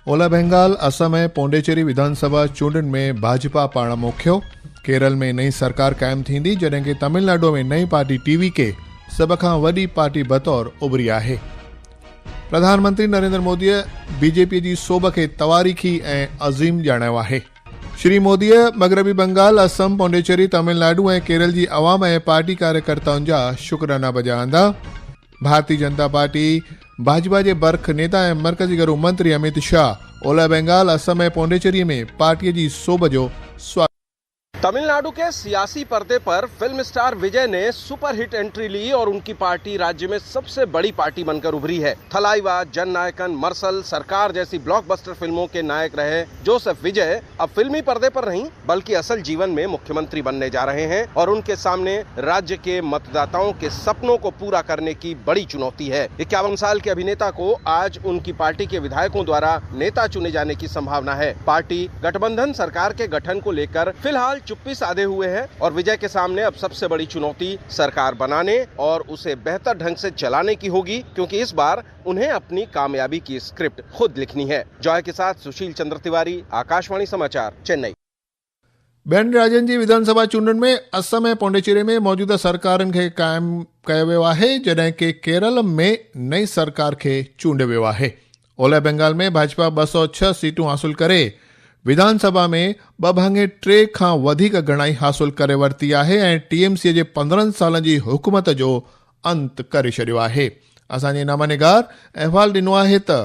ओलह बेंगाल, असम ऐं पोंडेचेरी विधानसभा चूंडनि में भाजपा पाण मोखियो। केरल में नई सरकार क़ाइमु थींदी, जॾहिं कि तमिलनाडु में नई पार्टी टीवीके सभ खां वॾी पार्टी बतौर उभरी आहे। प्रधानमंत्री नरेंद्र मोदीअ बीजेपी जी सोभ खे तवारीख़ी ऐं अज़ीम ॼाणायो आहे। श्री मोदीअ मग़रबी बंगाल, असम, पोंडेचेरी, तमिलनाडु ऐं केरल जी अवाम ऐं पार्टी कार्यकर्ताउनि जा शुक्राना बजा आंदा। भारतीय जनता पार्टी भाजपा जे बर्ख नेता ऐं मर्कज़ी गृह मंत्री अमित शाह ओलह बेंगाल, असम ऐं पोंडेचेरी में पार्टीअ जी सोभ जो स्वागत। तमिलनाडु के सियासी पर्दे पर फिल्म स्टार विजय ने सुपरहिट एंट्री ली और उनकी पार्टी राज्य में सबसे बड़ी पार्टी बनकर उभरी है। थलाइवा, जननायकन, मर्सल, सरकार जैसी ब्लॉकबस्टर फिल्मों के नायक रहे जोसेफ विजय अब फिल्मी पर्दे पर नहीं बल्कि असल जीवन में मुख्यमंत्री बनने जा रहे हैं और उनके सामने राज्य के मतदाताओं के सपनों को पूरा करने की बड़ी चुनौती है। 51 साल के अभिनेता को आज उनकी पार्टी के विधायकों द्वारा नेता चुने जाने की संभावना है। पार्टी गठबंधन सरकार के गठन को लेकर फिलहाल चुप्पी साधे हुए हैं और विजय के सामने अब सबसे बड़ी चुनौती सरकार बनाने और उसे बेहतर ढंग से चलाने की होगी, क्योंकि इस बार उन्हें अपनी कामयाबी की स्क्रिप्ट खुद लिखनी है। जॉय के साथ सुशील चंद्र तिवारी, आकाशवाणी समाचार, चेन्नई। ॿियनि राज्यनि जी विधानसभा चूंडनि में असम ऐं पोंडेचेरी में मौजूदा सरकारनि खे क़ाइमु कयो वियो आहे, जॾहिं कि केरल में नई सरकार खे चूंडियो वियो आहे। ओलह बंगाल में भाजपा 206 सीटूं हासिल करे विधानसभा में 2/3 खां वधीक ॻणाई हासिल करे वरिती आहे ऐं टीएमसी जे 15 सालनि जी हुकूमत जो अंत करे छॾियो आहे। असांजे नामानिगार अहवाल ॾिनो आहे त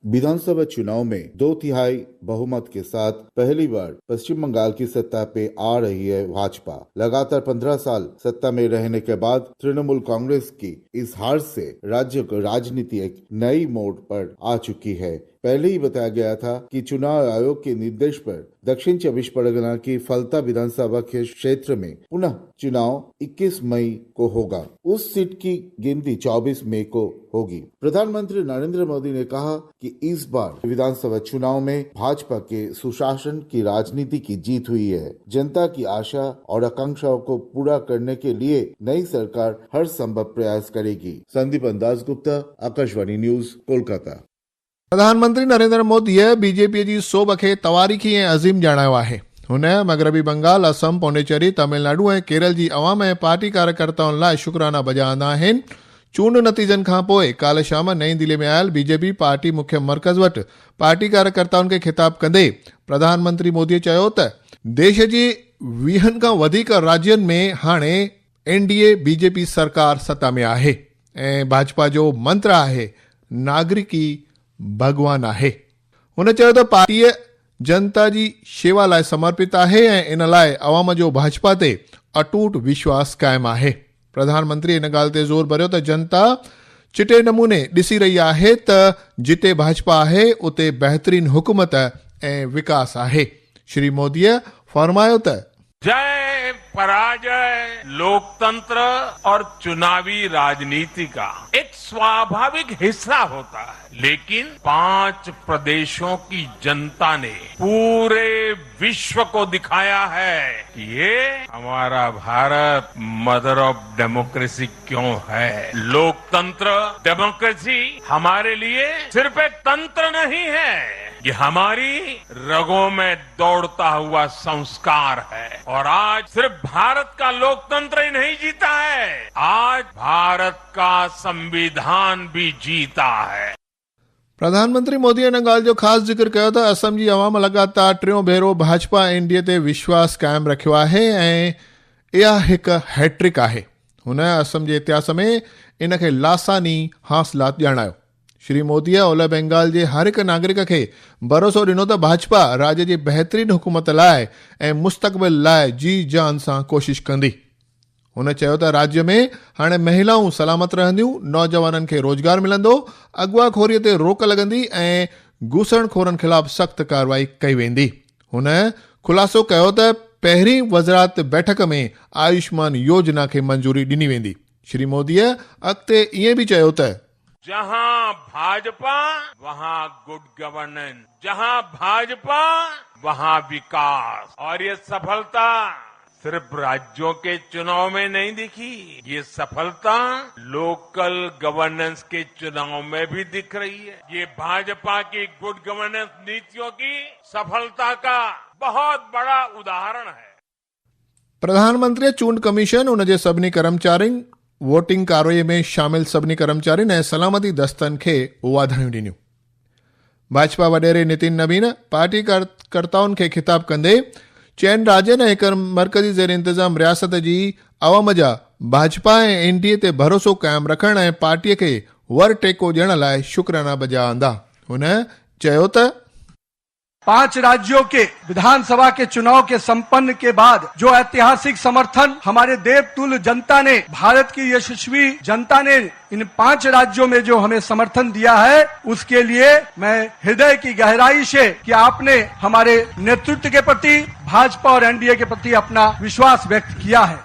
विधानसभा चुनाव में 2/3 बहुमत के साथ पहली बार पश्चिम बंगाल की सत्ता पे आ रही है भाजपा। लगातार 15 साल सत्ता में रहने के बाद तृणमूल कांग्रेस की इस हार से राज्य को राजनीति एक नई मोड़ पर आ चुकी है। पहले ही बताया गया था कि चुनाव आयोग के निर्देश पर दक्षिण 24 परगना की फलता विधानसभा के क्षेत्र में पुनः चुनाव 21 मई को होगा। उस सीट की गिनती 24 मई को होगी। प्रधानमंत्री नरेंद्र मोदी ने कहा कि इस बार विधानसभा चुनाव में भाजपा के सुशासन की राजनीति की जीत हुई है। जनता की आशा और आकांक्षाओं को पूरा करने के लिए नई सरकार हर संभव प्रयास करेगी। संदीप दासगुप्ता, आकाशवाणी न्यूज, कोलकाता। प्रधानमंत्री नरेंद्र मोदीअ बीजेपी जी सोभ खे तवारीख़ी ऐं अज़ीम ॼाणायो आहे। हुन मग़रबी बंगाल, असम, पोंडेचेरी, तमिलनाडु ऐं केरल जी अवाम ऐं पार्टी कार्यकर्ताउनि लाइ शुक्राना बजा आंदा आहिनि। चूंड नतीजनि खां पोइ काल्ह शाम नईं दिल्ली में आयल बीजेपी पार्टी मुख्य मर्कज़ वटि पार्टी कार्यकर्ताउनि खे ख़िताब कंदे प्रधानमंत्री मोदीअ चयो त देश जी 20 खां वधीक राज्यनि में हाणे एनडीए बीजेपी सरकार सत्ता में आहे ऐं भाजपा जो मंत्र आहे नागरिकी भगवान आहे। हुन चयो त पार्टीअ जनता जी शेवा लाइ समर्पित आहे ऐं इन लाइ अवाम जो भाजपा ते अटूट विश्वास क़ाइमु आहे। प्रधानमंत्री इन ॻाल्हि ते ज़ोर भरियो त जनता चिटे नमूने ॾिसी रही आहे त जिते भाजपा आहे उते बहितरीन हुकूमत ऐं विकास आहे। श्री मोदीअ फरमायो त जय पराजय लोकतंत्र और चुनावी राजनीति का एक स्वाभाविक हिस्सा होता है, लेकिन 5 प्रदेशों की जनता ने पूरे विश्व को दिखाया है कि ये हमारा भारत मदर ऑफ डेमोक्रेसी क्यों है। लोकतंत्र, डेमोक्रेसी हमारे लिए सिर्फ एक तंत्र नहीं है, ये हमारी रगों में दौड़ता हुआ संस्कार है। और आज सिर्फ भारत का लोकतंत्र ही नहीं जीता है, आज भारत का संविधान भी जीता है। प्रधानमंत्री मोदीअ इन ॻाल्हि जो ख़ासि ज़िक्र कयो त असम जी अवाम लगातार टियों भेरो भाजपा एनडीए ते विश्वास क़ाइमु रखियो आहे ऐं इहा हिकु हैट्रिक आहे। हुन असम जे इतिहास में इन खे लासानी हासिलात ॼाणायो। श्री मोदीअ ओलह बंगाल जे हर हिकु नागरिक खे भरोसो ॾिनो त भाजपा राज्य जी बहितरीन हुकूमत लाइ ऐं मुस्तक़बिल लाइ जी जान सां कोशिश कंदी। हुन चयो त राज्य में हाणे महिलाऊं सलामत रहंदियूं, नौजवाननि खे रोज़गार मिलंदो, अगवाखोरीअ ते रोक लॻंदी ऐं घूसणखोरनि ख़िलाफ़ सख़्त कार्रवाई कई वेंदी। हुन ख़ुलासो कयो त पहिरीं वज़रात बैठक में आयुष्मान योजना खे मंजूरी ॾिनी वेंदी। श्री मोदीअ अॻिते ईअं बि चयो त जहां भाजपा वहां गुड गवर्नेंस, जहां भाजपा वहां विकास, और ये सफलता सिर्फ राज्यों के चुनाव में नहीं दिखी, ये सफलता लोकल गवर्नेंस के चुनाव में भी दिख रही है। ये भाजपा की गुड गवर्नेंस नीतियों की सफलता का बहुत बड़ा उदाहरण है। प्रधानमंत्रीએ ચૂંટણી કમિશન અને જે સબની કર્મચારી વોટિંગ કાર્યવાહી में शामिल સબની કર્મચારીને સલામતી દસ્તન खे વાધાयूं ॾिनियूं। भाजपा वडेरे नितिन नवीन पार्टी कर्ताउनि खे खिताब कंदे चइनि राज्यनि ऐं मर्कज़ी ज़ेर इंतज़ाम रियासत जी अवाम जा भाजपा ऐं एनडीए ते भरोसो क़ाइमु रखण ऐं पार्टीअ खे वर टेको ॾियण लाइ शुक्राना बजा आंदा। हुन चयो त 5 राज्यों के विधानसभा के चुनाव के संपन्न के बाद जो ऐतिहासिक समर्थन हमारे देवतुल्य जनता ने, भारत की यशस्वी जनता ने इन 5 राज्यों में जो हमें समर्थन दिया है, उसके लिए मैं हृदय की गहराई से कि आपने हमारे नेतृत्व के प्रति, भाजपा और एनडीए के प्रति अपना विश्वास व्यक्त किया है।